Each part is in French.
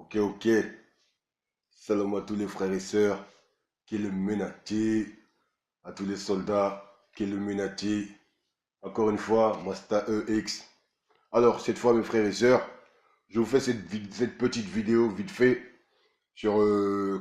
Ok, ok. Salam à tous les frères et sœurs. Qui est le menati. À tous les soldats. Qui est le menati. Encore une fois, Masta EX. Alors, cette fois, mes frères et sœurs, je vous fais cette petite vidéo vite fait sur,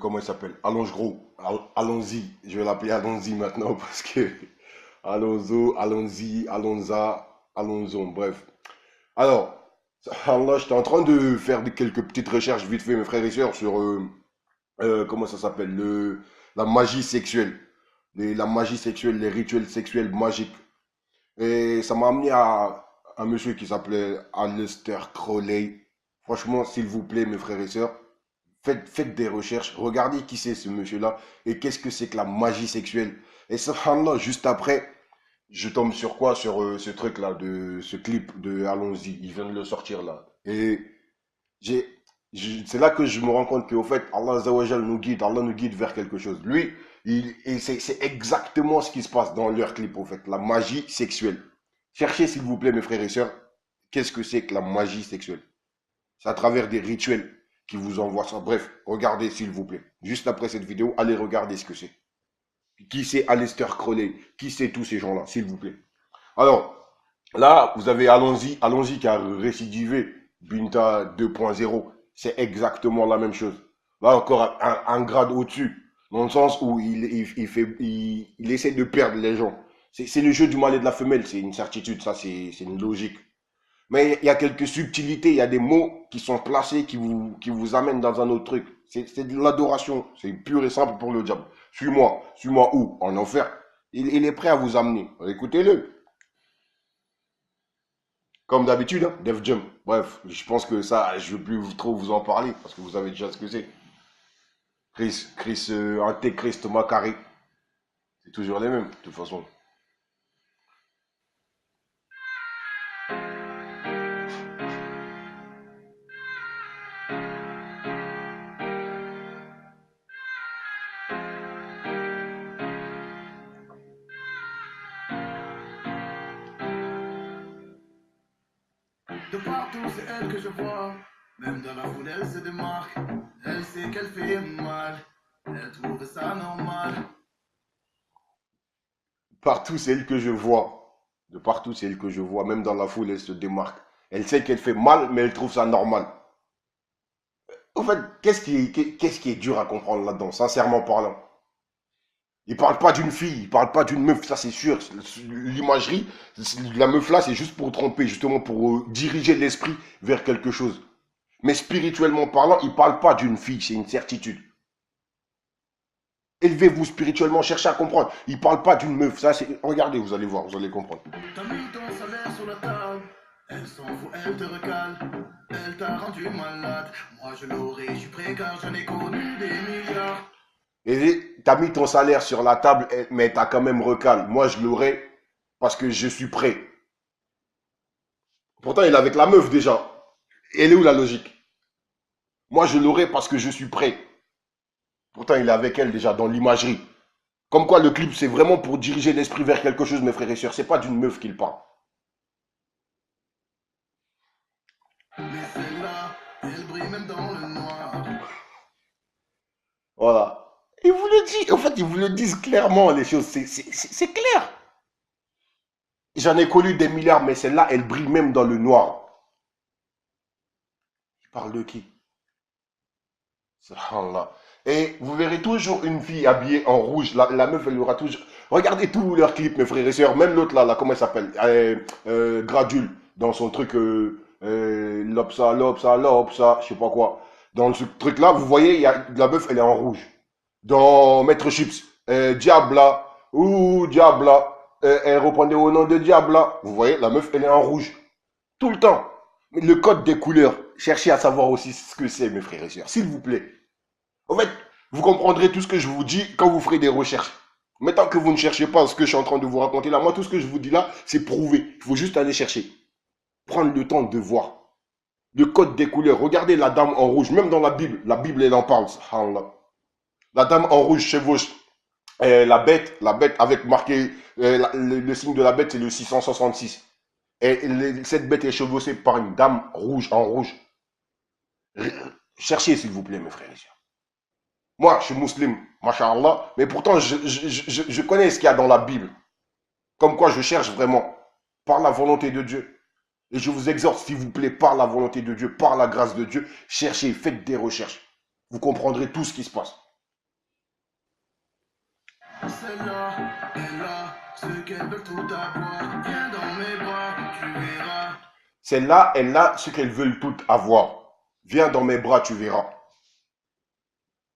comment il s'appelle? Allonge gros. Allons-y. Je vais l'appeler Allons-y maintenant parce que allons-y, allons-y, allons-y, allons-y. Bref. Alors, Allah, j'étais en train de faire quelques petites recherches vite fait, mes frères et sœurs, sur comment ça s'appelle, la magie sexuelle. La magie sexuelle, les rituels sexuels magiques. Et ça m'a amené à un monsieur qui s'appelait Aleister Crowley. Franchement, s'il vous plaît, mes frères et sœurs, faites des recherches. Regardez qui c'est ce monsieur-là et qu'est-ce que c'est que la magie sexuelle. Et subhanallah, juste après, je tombe sur quoi? Sur ce truc-là, de ce clip de Allons-y. Il vient de le sortir là. Et j'ai, c'est là que je me rends compte qu'au fait, Allah Azawajal nous guide, Allah nous guide vers quelque chose. Lui, et c'est exactement ce qui se passe dans leur clip, au fait, la magie sexuelle. Cherchez, s'il vous plaît, mes frères et sœurs, qu'est-ce que c'est que la magie sexuelle? C'est à travers des rituels qui vous envoient ça. Bref, regardez, s'il vous plaît. Juste après cette vidéo, allez regarder ce que c'est. Qui c'est Aleister Crowley? Qui c'est tous ces gens-là, s'il vous plaît? Alors, là, vous avez Allons-y, Allons-y qui a récidivé, Binta 2.0. C'est exactement la même chose. Là, encore un grade au-dessus, dans le sens où il essaie de perdre les gens. C'est le jeu du mâle et de la femelle, c'est une certitude, ça, c'est une logique. Mais il y a quelques subtilités, il y a des mots qui sont placés, qui vous amènent dans un autre truc. C'est de l'adoration, c'est pur et simple pour le diable. Suis-moi où? En enfer. Il est prêt à vous amener. Écoutez-le. Comme d'habitude, hein, Def Jam. Bref, je pense que ça, je ne vais plus trop vous en parler parce que vous savez déjà ce que c'est. Chris, Antéchrist, Thomas Carré. C'est toujours les mêmes, de toute façon. De partout, c'est elle que je vois. Même dans la foule, elle se démarque. Elle sait qu'elle fait mal. Elle trouve ça normal. Partout, c'est elle que je vois. De partout, c'est elle que je vois. Même dans la foule, elle se démarque. Elle sait qu'elle fait mal, mais elle trouve ça normal. En fait, qu'est-ce qui est dur à comprendre là-dedans, sincèrement parlant? Il parle pas d'une fille, il parle pas d'une meuf, ça c'est sûr. L'imagerie, la meuf là, c'est juste pour tromper, justement pour diriger l'esprit vers quelque chose. Mais spirituellement parlant, il parle pas d'une fille, c'est une certitude. Élevez-vous spirituellement, cherchez à comprendre. Il parle pas d'une meuf, ça c'est... Regardez, vous allez voir, vous allez comprendre. T'as mis ton salaire sur la table. Elle s'en fout, elle te recale. Elle t'a rendu malade. Moi je l'aurais, je suis prêt car j'en ai connu des milliards. Et t'as mis ton salaire sur la table, mais t'as quand même recalé. Moi, je l'aurais parce que je suis prêt. Pourtant, il est avec la meuf déjà. Elle est où la logique? Moi, je l'aurais parce que je suis prêt. Pourtant, il est avec elle déjà dans l'imagerie. Comme quoi, le clip, c'est vraiment pour diriger l'esprit vers quelque chose, mes frères et sœurs. C'est pas d'une meuf qu'il parle. Mais celle-là, elle brille même dans le noir. Voilà. Ils vous le disent. En fait, ils vous le disent clairement, les choses. C'est clair. J'en ai connu des milliards, mais celle-là, elle brille même dans le noir. Je parle de qui? Subhanallah. Et vous verrez toujours une fille habillée en rouge. La meuf, elle aura toujours. Regardez tous leurs clips, mes frères et sœurs. Même l'autre là, comment elle s'appelle? Gradule, dans son truc Lopsa, Lopsa, Lopsa, je sais pas quoi. Dans ce truc là, vous voyez, la meuf, elle est en rouge. Dans Maître Chips, Diabla, ou Diabla, elle répondait au nom de Diabla. Vous voyez, la meuf, elle est en rouge. Tout le temps. Le code des couleurs, cherchez à savoir aussi ce que c'est, mes frères et sœurs, s'il vous plaît. En fait, vous comprendrez tout ce que je vous dis quand vous ferez des recherches. Mais tant que vous ne cherchez pas ce que je suis en train de vous raconter là, moi, tout ce que je vous dis là, c'est prouvé. Il faut juste aller chercher. Prendre le temps de voir. Le code des couleurs. Regardez la dame en rouge, même dans la Bible, elle en parle. La dame en rouge chevauche la bête avec marqué, le signe de la bête, c'est le 666. Et cette bête est chevauchée par une dame rouge en rouge. Cherchez, s'il vous plaît, mes frères et sœurs. Moi, je suis musulman, masha'Allah, mais pourtant, je connais ce qu'il y a dans la Bible. Comme quoi, je cherche vraiment, par la volonté de Dieu. Et je vous exhorte, s'il vous plaît, par la volonté de Dieu, par la grâce de Dieu, cherchez, faites des recherches. Vous comprendrez tout ce qui se passe. Celle-là, elle a ce qu'elle veut tout avoir. Viens dans mes bras, tu verras. Celle-là, elle a ce qu'elles veulent toutes avoir. Viens dans mes bras, tu verras.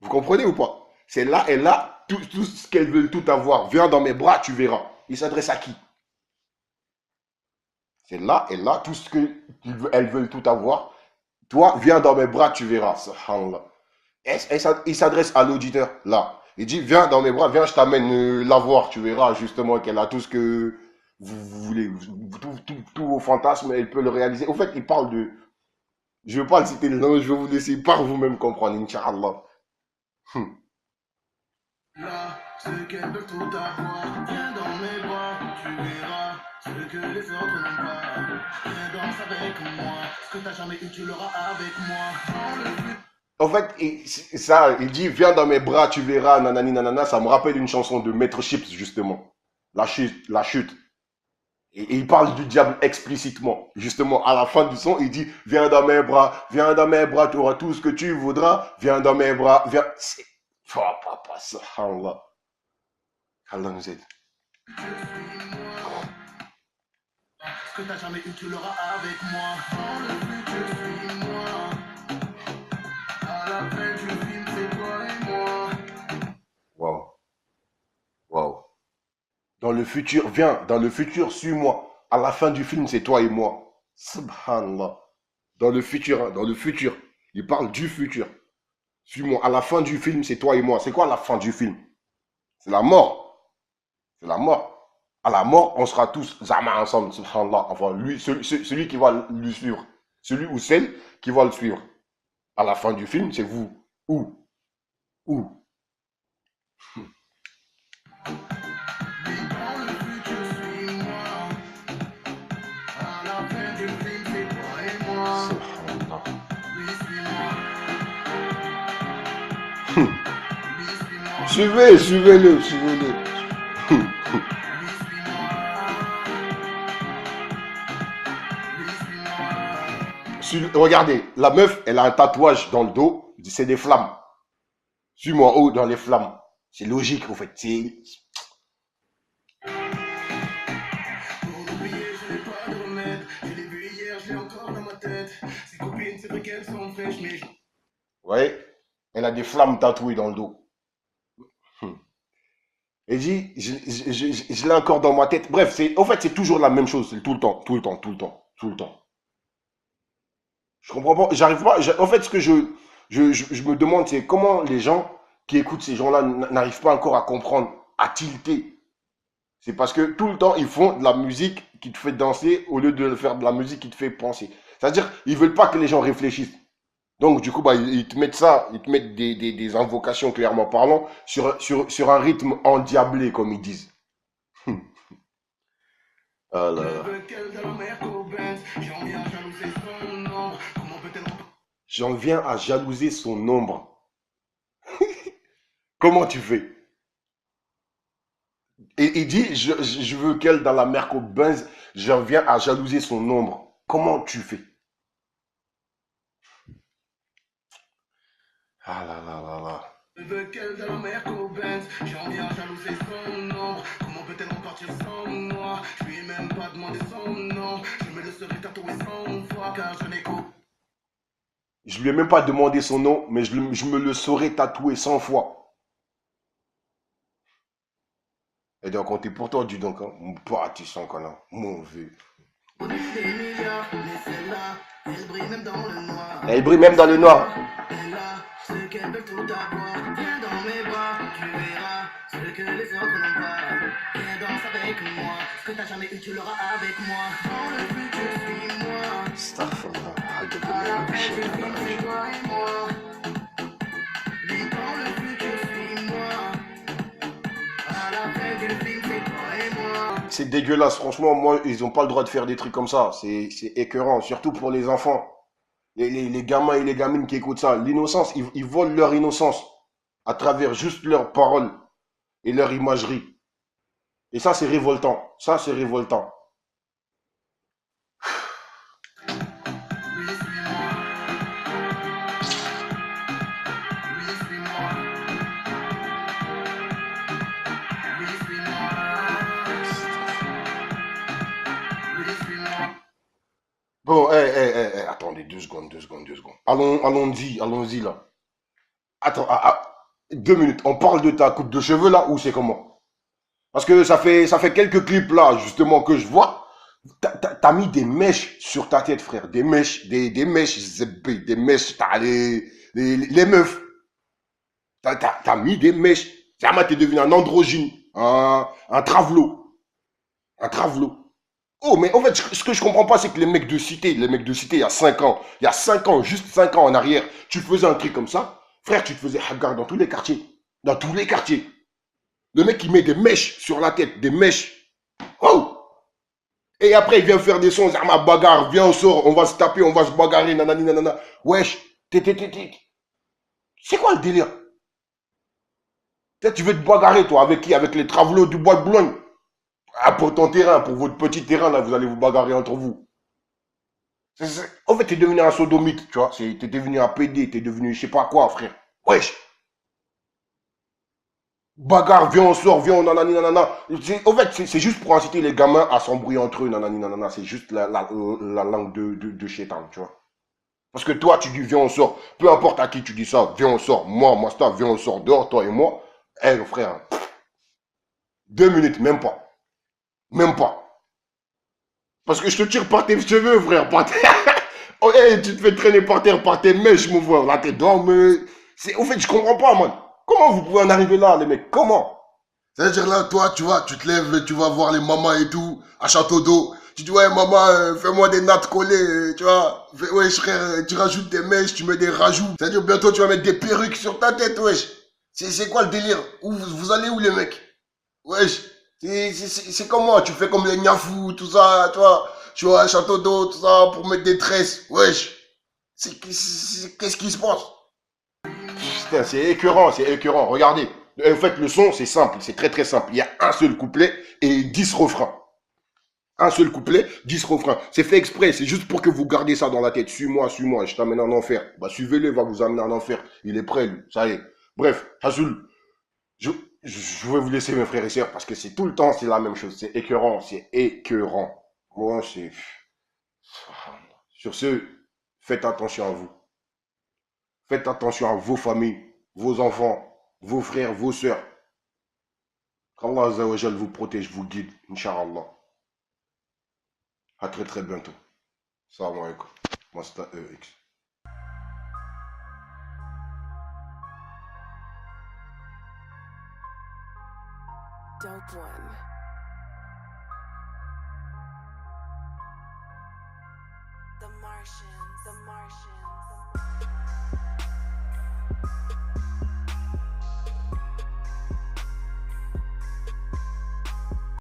Vous comprenez ou pas? Celle-là, elle a tout ce qu'elles veulent tout avoir. Viens dans mes bras, tu verras. Il s'adresse à qui? Celle-là, elle a tout ce qu'elles veulent tout avoir. Toi, viens dans mes bras, tu verras. Subhanallah. Il s'adresse à l'auditeur, là. Il dit, viens dans mes bras, viens, je t'amène la voir. Tu verras justement qu'elle a tout ce que vous voulez. Tous vos fantasmes, elle peut le réaliser. Au fait, il parle de... Je ne vais pas le citer le nom, je vais vous laisser par vous-même comprendre, Inch'Allah. Là, ce qu'elle veut tout avoir. Viens dans mes bras, tu verras. Ce que les autres n'ont pas. Viens danse avec moi. Ce que t'as jamais eu, tu l'auras avec moi. Dans le but. En fait, il dit, viens dans mes bras, tu verras, nanani, nanana. Ça me rappelle une chanson de Maître Chips, justement. La chute, la chute. Et il parle du diable explicitement. Justement, à la fin du son, il dit, viens dans mes bras, tu auras tout ce que tu voudras, viens dans mes bras, viens. C'est... Oh, papa, subhanallah. Allah nous aide. Ce que t'as jamais eu, tu l'auras avec moi. Dans le but, je suis moi. À la fin du film, c'est toi et moi. Waouh. Waouh. Dans le futur, viens, dans le futur, suis-moi. À la fin du film, c'est toi et moi. Subhanallah. Dans le futur, hein, dans le futur. Il parle du futur. Suis-moi. À la fin du film, c'est toi et moi. C'est quoi la fin du film? C'est la mort. C'est la mort. À la mort, on sera tous zama ensemble, subhanallah. Enfin, lui, celui qui va lui suivre. Celui ou celle qui va le suivre. À la fin du film, c'est vous. Où? Suivez-le. Regardez, la meuf, elle a un tatouage dans le dos, c'est des flammes. Suis-moi haut dans les flammes. C'est logique, en fait. C'est... Ouais, elle a des flammes tatouées dans le dos. Elle dit, je l'ai encore dans ma tête. Bref, en fait, c'est toujours la même chose. C'est tout le temps. Je comprends pas, j'arrive pas. En fait, ce que je me demande, c'est comment les gens qui écoutent ces gens-là n'arrivent pas encore à comprendre, à tilter. C'est parce que tout le temps, ils font de la musique qui te fait danser au lieu de faire de la musique qui te fait penser. C'est-à-dire, ils veulent pas que les gens réfléchissent. Donc, du coup, bah, ils te mettent ça, ils te mettent des invocations, clairement parlant, sur un rythme endiablé, comme ils disent. Ah là là. J'en viens à jalouser son ombre. Comment tu fais? Et il dit, je veux qu'elle dans la mer qu'au Benz, j'en viens à jalouser son ombre. Comment tu fais? Ah là là là là. Je veux qu'elle dans la mer qu'au Benz, j'en viens à jalouser son ombre. Comment peut-elle repartir sans moi? Je lui ai même pas demandé son nom. Je me le serais tatoué 100 fois car je n'ai qu'au... Je lui ai même pas demandé son nom, mais je me le saurais tatouer 100 fois. Et donc, on t'est pourtant du donc, hein. Mon tu sens qu'on a, mon vieux. Elle brille même dans le noir. Elle brille même dans le noir. Elle a ce qu'elle veut tout avoir. Viens dans mes bras, tu verras ce que les autres n'ont pas. Viens danse avec moi. Ce que t'as jamais eu, tu l'auras avec moi. Dans le futur, suis-moi. Astaghfirullah. À la fin du film, c'est toi et moi. Vis dans le futur, suis-moi. À la fin du film, c'est toi et moi. C'est dégueulasse, franchement, moi, ils n'ont pas le droit de faire des trucs comme ça. C'est écœurant, surtout pour les enfants. Les gamins et les gamines qui écoutent ça, l'innocence, ils volent leur innocence à travers juste leurs paroles et leur imagerie. Et ça, c'est révoltant. Ça, c'est révoltant. Oui, suis-moi. Oui, suis-moi. Oui, suis-moi. Oui, suis-moi. Bon, attendez, 2 secondes, 2 secondes, 2 secondes. Allons-y là. Attends, 2 minutes. On parle de ta coupe de cheveux là ou c'est comment? Parce que ça fait quelques clips là, justement, que je vois. T'as mis des mèches sur ta tête, frère. Des mèches, des mèches, des mèches. T'as les meufs. T'as mis des mèches. T'es devenu un androgyne, un travelo. Un travelo. Oh, mais en fait, ce que je comprends pas, c'est que les mecs de cité, il y a 5 ans, juste 5 ans en arrière, tu faisais un truc comme ça, frère, tu te faisais hagar dans tous les quartiers. Dans tous les quartiers. Le mec, il met des mèches sur la tête, des mèches. Oh! Et après, il vient faire des sons, ma bagarre, viens, on sort, on va se taper, on va se bagarrer, nanani, nanana. Wesh, c'est quoi le délire? Tu veux te bagarrer, toi, avec qui? Avec les travelots du bois de Boulogne. Ah, pour ton terrain, pour votre petit terrain, là, vous allez vous bagarrer entre vous. En fait, t'es devenu un sodomite, tu vois. T'es devenu un PD, t'es devenu je sais pas quoi, frère. Wesh. Bagarre, viens, on sort, viens, on nanani, nanana. En fait, c'est juste pour inciter les gamins à s'embrouiller entre eux, nanani, nanana. C'est juste la langue de chétan, tu vois. Parce que toi, tu dis, viens, on sort. Peu importe à qui tu dis ça, viens, on sort. Moi, Masta, viens, on sort dehors, toi et moi. Eh, frère, 2 minutes, même pas. Même pas. Parce que je te tire par tes cheveux, frère. Oh, hey, tu te fais traîner par terre par tes mèches, mon frère. Là, t'es dedans, mais. En fait, je comprends pas, man. Comment vous pouvez en arriver là, les mecs? Comment? C'est-à-dire là, toi, tu vois, tu te lèves, tu vas voir les mamans et tout, à Château d'eau. Tu dis, ouais, maman, fais-moi des nattes collées, tu vois. Ouais, frère, tu rajoutes des mèches, tu mets des rajouts. C'est-à-dire, bientôt, tu vas mettre des perruques sur ta tête, wesh. C'est quoi le délire? Vous allez où, les mecs? Wesh. C'est comment? Tu fais comme les niafous, tout ça, tu vois. Tu vois, Château d'eau, tout ça, pour mettre des tresses. Wesh. Qu'est-ce qui se passe? Putain, c'est écœurant, c'est écœurant. Regardez. En fait, le son, c'est simple, c'est très très simple. Il y a un seul couplet et 10 refrains. Un seul couplet, 10 refrains. C'est fait exprès, c'est juste pour que vous gardiez ça dans la tête. Suis-moi, je t'amène en enfer. Bah, suivez-le, il va vous amener en enfer. Il est prêt, lui. Ça y est. Bref, Hazoul, je, je vais vous laisser, mes frères et sœurs, parce que c'est tout le temps, c'est la même chose. C'est écœurant, c'est écœurant. Moi, c'est... Sur ce, faites attention à vous. Faites attention à vos familles, vos enfants, vos frères, vos sœurs. Qu'Allah Azza wa Jal vous protège, vous guide, Inch'Allah. À très très bientôt. Salam alaikum. Masta EX. Dope one. The Martians.